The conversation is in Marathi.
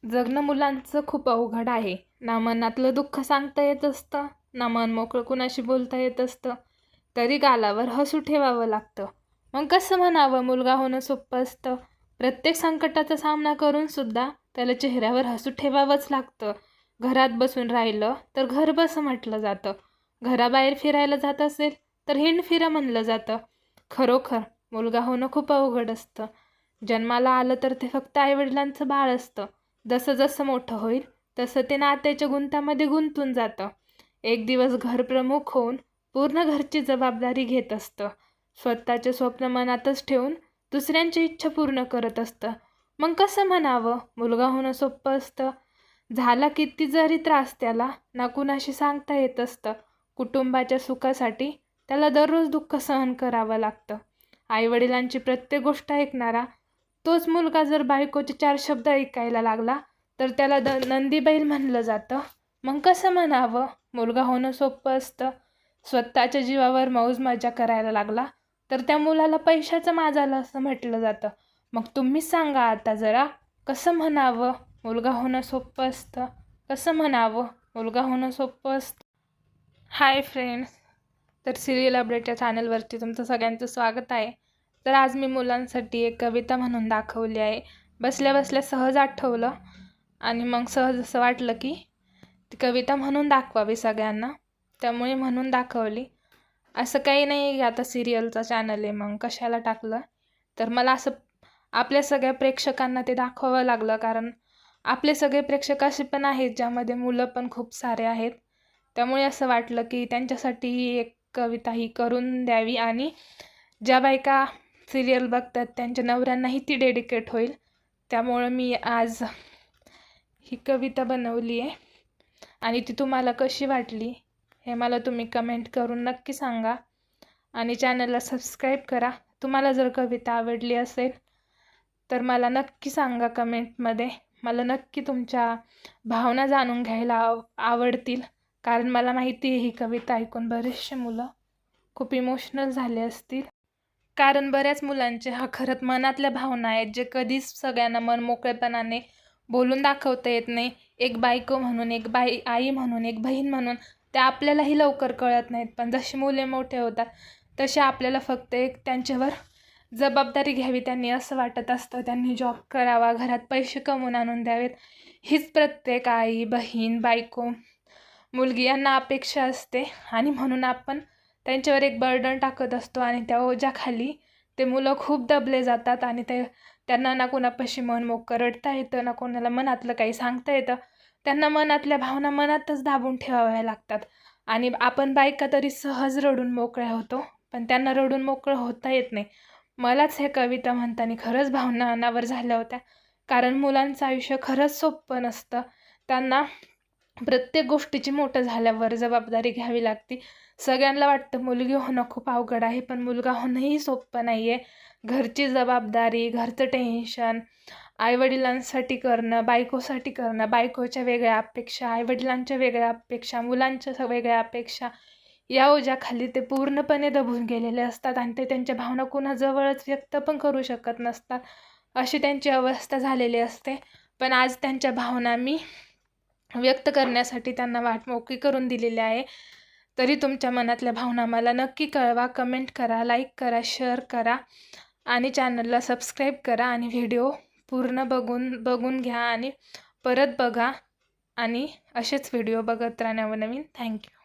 जगणं मुलांचं खूप अवघड आहे. ना मनातलं दुःख सांगता येत असतं, ना मन मोकळं कुणाशी बोलता येत असतं. तरी गालावर हसू ठेवावं लागतं. मग कसं म्हणावं मुलगा होणं सोपं असतं? प्रत्येक संकटाचा सामना करून सुद्धा त्याला चेहऱ्यावर हसू ठेवावंच लागतं. घरात बसून राहिलं तर घर बस म्हटलं जातं. घराबाहेर फिरायला जात असेल तर हिंड फिरा म्हणलं जातं. खरोखर मुलगा होणं खूप अवघड असतं. जन्माला आलं तर ते फक्त आईवडिलांचं बाळ असतं. जसं जसं मोठं होईल तसं ते नात्याच्या गुंतामध्ये गुंतून जातं. एक दिवस घरप्रमुख होऊन पूर्ण घरची जबाबदारी घेत असतं. स्वतःचे स्वप्न मनातच ठेवून दुसऱ्यांची इच्छा पूर्ण करत असतं. मग कसं म्हणावं मुलगा होणं सोपं असतं? झाला किती जरी त्रास त्याला ना कुणाशी सांगता येत असतं. कुटुंबाच्या सुखासाठी त्याला दररोज दुःख सहन करावं लागतं. आईवडिलांची प्रत्येक गोष्ट ऐकणारा तोच मुलगा जर बायकोचे 4 शब्द ऐकायला लागला तर त्याला नंदीबैल म्हणलं जातं. मग कसं म्हणावं मुलगा होणं सोपं असतं? स्वतःच्या जीवावर मौज मजा करायला लागला तर त्या मुलाला पैशाचं माजालं असं म्हटलं जातं. मग तुम्हीच सांगा आता जरा, कसं म्हणावं मुलगा होणं सोपं असतं? कसं म्हणावं मुलगा होणं सोपं असतं? हाय फ्रेंड्स, तर सिरियल अपडेट या चॅनलवरती तुमचं सगळ्यांचं स्वागत आहे. तर आज मी मुलांसाठी एक कविता म्हणून दाखवली आहे. बसल्या बसल्या सहज आठवलं आणि मग सहज असं वाटलं की ती कविता म्हणून दाखवावी सगळ्यांना, त्यामुळे म्हणून दाखवली. असं काही नाही की आता सिरियलचा चॅनल आहे मग कशाला टाकलं. तर मला असं आपल्या सगळ्या प्रेक्षकांना ते दाखवावं लागलं, कारण आपले सगळे प्रेक्षक असे पण आहेत ज्यामध्ये मुलं पण खूप सारे आहेत. त्यामुळे असं वाटलं की त्यांच्यासाठी ही एक कविता ही करून द्यावी आणि ज्या बायका सिरियल बघतात त्यांच्या नवऱ्यांनाही ती डेडिकेट होईल. त्यामुळं मी आज ही कविता बनवली आहे आणि ती तुम्हाला कशी वाटली हे मला तुम्ही कमेंट करून नक्की सांगा आणि चॅनलला सबस्क्राईब करा. तुम्हाला जर कविता आवडली असेल तर मला नक्की सांगा कमेंटमध्ये. मला नक्की तुमच्या भावना जाणून घ्यायला आवडतील, कारण मला माहिती आहे ही कविता ऐकून बरेचसे मुलं खूप इमोशनल झाले असतील. कारण बऱ्याच मुलांचे हा खरंच मनातल्या भावना आहेत जे कधीच सगळ्यांना मन मोकळेपणाने बोलून दाखवता येत नाही. एक बायको म्हणून, एक आई म्हणून, एक बहीण म्हणून त्या आपल्यालाही लवकर कळत नाहीत. पण जशी मुले मोठे होतात तसे आपल्याला फक्त एक त्यांच्यावर जबाबदारी घ्यावी त्यांनी असं वाटत असतं. त्यांनी जॉब करावा, घरात पैसे कमवून आणून द्यावेत, हीच प्रत्येक आई, बहीण, बायको, मुलगी यांना अपेक्षा असते. आणि म्हणून आपण त्यांच्यावर एक बर्डन टाकत असतो आणि त्या ओझ्याखाली ते मुलं खूप दबले जातात आणि त्यांना ना कोणापाशी मन मोकळं रडता येतं, ना कोणाला मनातलं काही सांगता येतं. त्यांना मनातल्या भावना मनातच दाबून ठेवाव्या लागतात. आणि आपण बायका तरी सहज रडून मोकळ्या होतो, पण त्यांना रडून मोकळं होता येत नाही. मलाच हे कविता म्हणताना खरंच भावना अनावर झाल्या होत्या, कारण मुलांचं आयुष्य खरंच सोपं नसतं. त्यांना प्रत्येक गोष्टीची मोठं झाल्यावर जबाबदारी घ्यावी लागते. सगळ्यांना वाटतं मुलगी होणं खूप अवघड आहे, पण मुलगा होणंही सोपं नाही आहे. घरची जबाबदारी, घरचं टेन्शन, आईवडिलांसाठी करणं, बायकोसाठी करणं, बायकोच्या वेगळ्या अपेक्षा, आईवडिलांच्या वेगळ्या अपेक्षा, मुलांच्या वेगळ्या अपेक्षा, या ओझ्याखाली ते पूर्णपणे दबून गेलेले असतात आणि ते त्यांच्या भावना कुणाजवळच व्यक्त पण करू शकत नसतात. अशी त्यांची अवस्था झालेली असते. पण आज त्यांच्या भावना मी व्यक्त करण्यासाठी त्यांना वाट मोकळी करून दिलेली आहे. तरी तुमच्या मनातल्या भावना मला नक्की कळवा, कमेंट करा, लाईक करा, शेअर करा आणि चॅनलला सबस्क्राईब करा आणि व्हिडिओ पूर्ण बघून घ्या आणि परत बघा आणि असेच व्हिडिओ बघत राहा नवनवीन. थँक्यू.